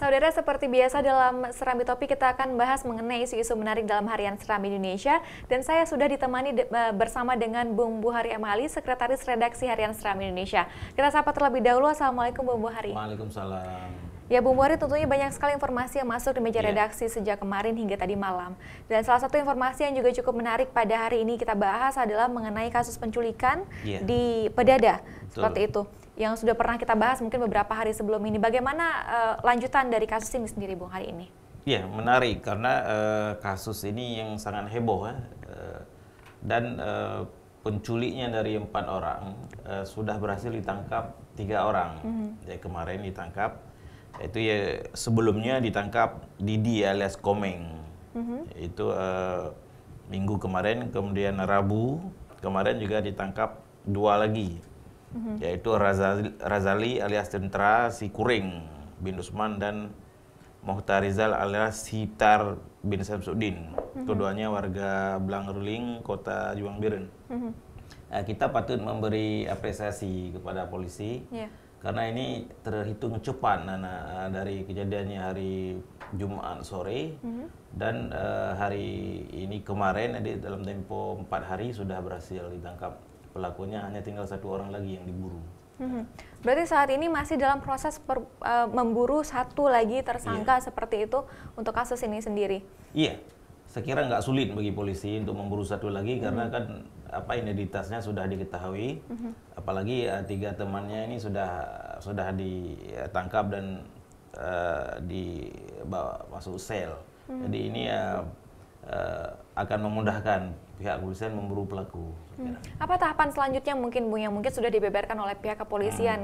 Saudara, seperti biasa dalam Serambi Topik kita akan bahas mengenai isu-isu menarik dalam Harian Serambi Indonesia. Dan saya sudah ditemani bersama dengan Bung Buhari Amali, Sekretaris Redaksi Harian Serambi Indonesia. Kita sapa terlebih dahulu. Assalamualaikum Bung Buhari. Waalaikumsalam. Ya Bung Buhari, tentunya banyak sekali informasi yang masuk di meja redaksi sejak kemarin hingga tadi malam. Dan salah satu informasi yang juga cukup menarik pada hari ini kita bahas adalah mengenai kasus penculikan di Pedada. Seperti itu. Yang sudah pernah kita bahas mungkin beberapa hari sebelum ini. Bagaimana lanjutan dari kasus ini sendiri, Bung, hari ini? Ya, menarik karena kasus ini yang sangat heboh dan penculiknya dari 4 orang sudah berhasil ditangkap 3 orang. Ya, kemarin ditangkap, itu ya sebelumnya ditangkap Didi alias Komeng. Itu minggu kemarin, kemudian Rabu kemarin juga ditangkap 2 lagi. Yaitu Razali alias Tentara si Kuring bin Usman dan Mohtarizal alias Hitar bin Samsudin. Keduanya warga Blangruling, Kota Juang Biren. Kita patut memberi apresiasi kepada polisi karena ini terhitung cepat dari kejadiannya hari Jumat sore dan hari ini kemarin dalam tempo 4 hari sudah berhasil ditangkap pelakunya, hanya tinggal 1 orang lagi yang diburu. Berarti saat ini masih dalam proses memburu 1 lagi tersangka seperti itu untuk kasus ini sendiri? Iya, saya kira nggak sulit bagi polisi untuk memburu 1 lagi karena kan identitasnya sudah diketahui, apalagi 3 temannya ini sudah ditangkap dan dibawa masuk sel. Jadi ini akan memudahkan pihak kepolisian memburu pelaku. Apa tahapan selanjutnya mungkin, Bung, yang mungkin sudah dibeberkan oleh pihak kepolisian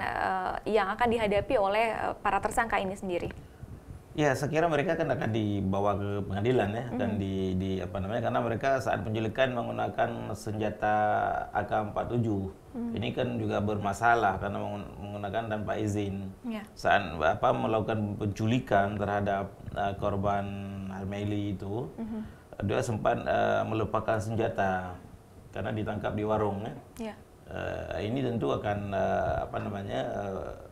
yang akan dihadapi oleh para tersangka ini sendiri? Ya, saya kira mereka akan dibawa ke pengadilan ya, dan karena mereka saat penculikan menggunakan senjata AK-47. Ini kan juga bermasalah karena menggunakan tanpa izin. Saat melakukan penculikan terhadap korban Harmeli itu, dia sempat melupakan senjata karena ditangkap di warung ya. Ini tentu akan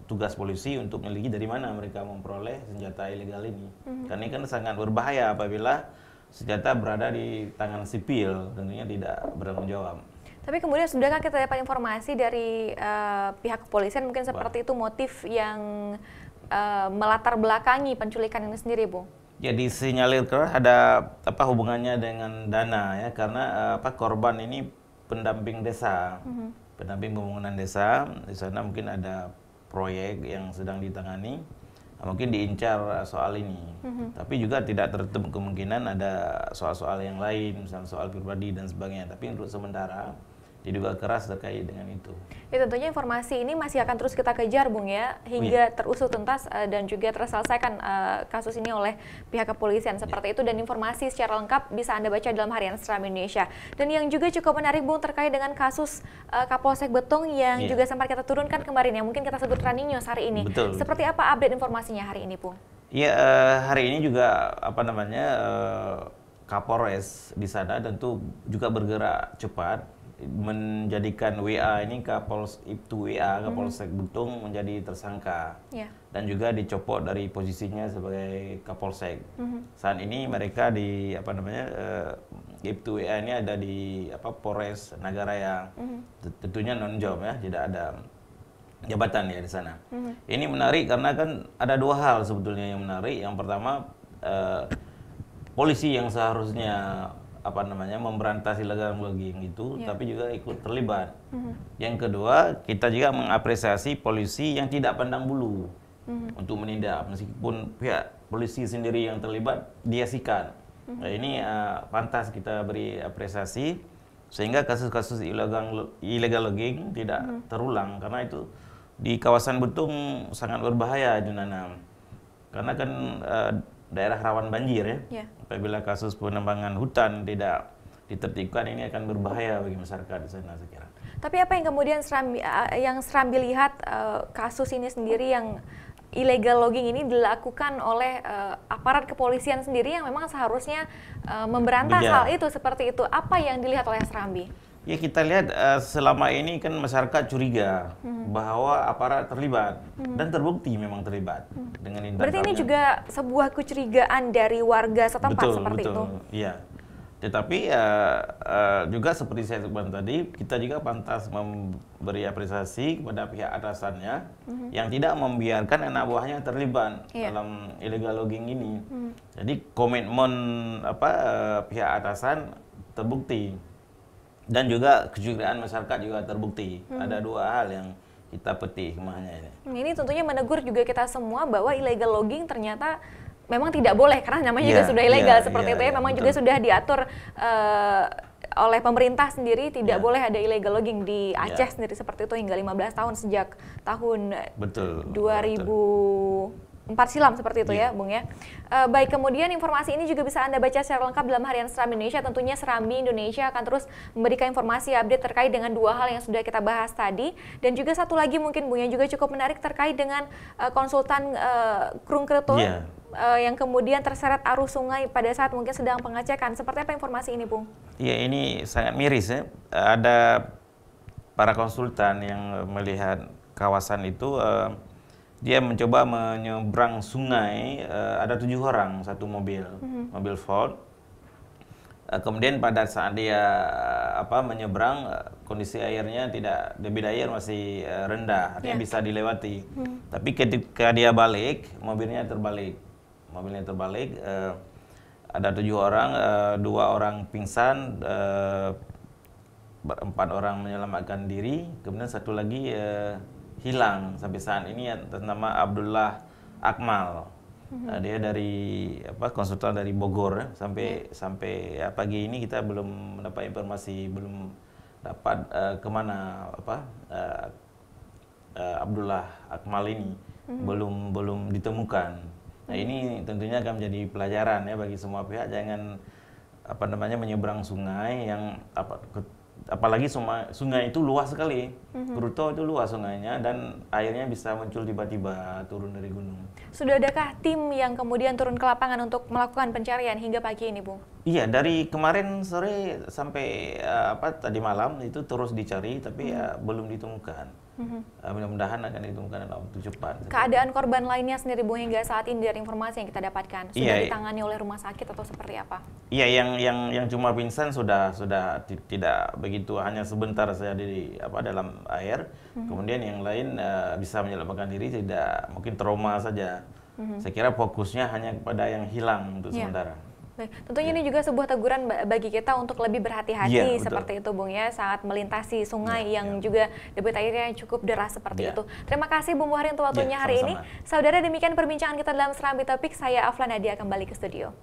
tugas polisi untuk menyelidiki dari mana mereka memperoleh senjata ilegal ini. Karena ini kan sangat berbahaya apabila senjata berada di tangan sipil, tentunya tidak bertanggung jawab. Tapi kemudian sudahkah kita dapat informasi dari pihak kepolisian mungkin seperti itu motif yang melatar belakangi penculikan ini sendiri, Bung? Ya, disinyalir ada hubungannya dengan dana ya, karena korban ini pendamping desa, pendamping pembangunan desa. Di sana mungkin ada proyek yang sedang ditangani, mungkin diincar soal ini. Tapi juga tidak tertutup kemungkinan ada soal-soal yang lain, misalnya soal pribadi dan sebagainya. Tapi untuk sementara diduga keras terkait dengan itu. Ya, tentunya informasi ini masih akan terus kita kejar, Bung, ya, hingga terusut tuntas dan juga terselesaikan kasus ini oleh pihak kepolisian seperti itu. Dan informasi secara lengkap bisa Anda baca dalam Harian Serambi Indonesia. Dan yang juga cukup menarik, Bung, terkait dengan kasus Kapolsek Betung yang juga sempat kita turunkan kemarin, yang mungkin kita sebut running news hari ini. Betul. Seperti apa update informasinya hari ini, Bung? Ya, hari ini juga Kapolres di sana tentu juga bergerak cepat menjadikan WA ini Ibtu WA Kapolsek Betung menjadi tersangka dan juga dicopot dari posisinya sebagai Kapolsek. Saat ini mereka di Ibtu WA ini ada di Polres Nagaraya. Tentunya non job ya, tidak ada jabatan ya di sana. Ini menarik karena kan ada 2 hal sebetulnya yang menarik. Yang pertama, polisi yang seharusnya memberantas illegal logging itu, tapi juga ikut terlibat. Yang kedua, kita juga mengapresiasi polisi yang tidak pandang bulu untuk menindak, meskipun pihak polisi sendiri yang terlibat dia sikat. Ini pantas kita beri apresiasi sehingga kasus-kasus illegal logging tidak terulang, karena itu di kawasan Betung sangat berbahaya itu, Nana. Karena kan daerah rawan banjir ya. Apabila kasus penebangan hutan tidak ditertibkan, ini akan berbahaya bagi masyarakat di sana, saya kira. Tapi apa yang kemudian Serambi lihat kasus ini sendiri yang illegal logging ini dilakukan oleh aparat kepolisian sendiri yang memang seharusnya memberantas hal itu seperti itu. Apa yang dilihat oleh Serambi? Ya kita lihat selama ini kan masyarakat curiga bahwa aparat terlibat dan terbukti memang terlibat dengan ditangkapnya. Berarti ini juga sebuah kecurigaan dari warga setempat seperti itu. Iya. Tetapi juga seperti saya sebutkan tadi, kita juga pantas memberi apresiasi kepada pihak atasannya yang tidak membiarkan anak buahnya terlibat dalam illegal logging ini. Jadi komitmen pihak atasan terbukti. Dan juga kecurigaan masyarakat juga terbukti. Ada dua hal yang kita petik kemahnya ini. Ini tentunya menegur juga kita semua bahwa illegal logging ternyata memang tidak boleh karena namanya juga sudah ilegal seperti itu ya. Memang juga sudah diatur oleh pemerintah sendiri tidak boleh ada illegal logging di Aceh sendiri seperti itu hingga 15 tahun sejak tahun 2004 silam seperti itu ya, Bung ya. Baik, kemudian informasi ini juga bisa Anda baca secara lengkap dalam Harian Serambi Indonesia. Tentunya Serambi Indonesia akan terus memberikan informasi update terkait dengan dua hal yang sudah kita bahas tadi. Dan juga satu lagi mungkin Bung yang juga cukup menarik terkait dengan konsultan Krung Kreto yang kemudian terseret arus sungai pada saat mungkin sedang pengecekan. Seperti apa informasi ini, Bung? Iya, ini sangat miris ya. Ada para konsultan yang melihat kawasan itu, dia mencoba menyeberang sungai, ada 7 orang, satu mobil, mobil Ford. Kemudian pada saat dia menyeberang, kondisi airnya tidak, debit air masih rendah, artinya bisa dilewati. Tapi ketika dia balik, mobilnya terbalik. Ada 7 orang, 2 orang pingsan, 4 orang menyelamatkan diri, kemudian satu lagi hilang sampai saat ini atas nama Abdullah Akmal. Dia dari konsultan dari Bogor sampai pagi ini kita belum mendapat informasi, belum dapat kemana Abdullah Akmal ini belum ditemukan. Nah, ini tentunya akan menjadi pelajaran ya bagi semua pihak, jangan menyeberang sungai yang apalagi sungai itu luas sekali. Kruto itu luas sungainya dan airnya bisa muncul tiba-tiba turun dari gunung. Sudah adakah tim yang kemudian turun ke lapangan untuk melakukan pencarian hingga pagi ini, Bung? Iya, dari kemarin sore sampai tadi malam itu terus dicari tapi belum ditemukan. Mudah-mudahan akan ditemukan dalam waktu cepat. Keadaan korban lainnya sendiri, Bung, hingga saat ini dari informasi yang kita dapatkan sudah ditangani oleh rumah sakit atau seperti apa? Iya, yang cuma pingsan sudah tidak begitu, hanya sebentar saja di dalam air. Kemudian yang lain bisa menyelamatkan diri, tidak, mungkin trauma saja. Saya kira fokusnya hanya kepada yang hilang untuk sementara. Baik, tentunya ini juga sebuah teguran bagi kita untuk lebih berhati-hati seperti itu, Bung ya, saat melintasi sungai yang juga debit airnya cukup deras seperti itu. Terima kasih Bung Buhari untuk waktunya hari ini. Saudara, demikian perbincangan kita dalam Serambi Topik. Saya Afla Nadia kembali ke studio.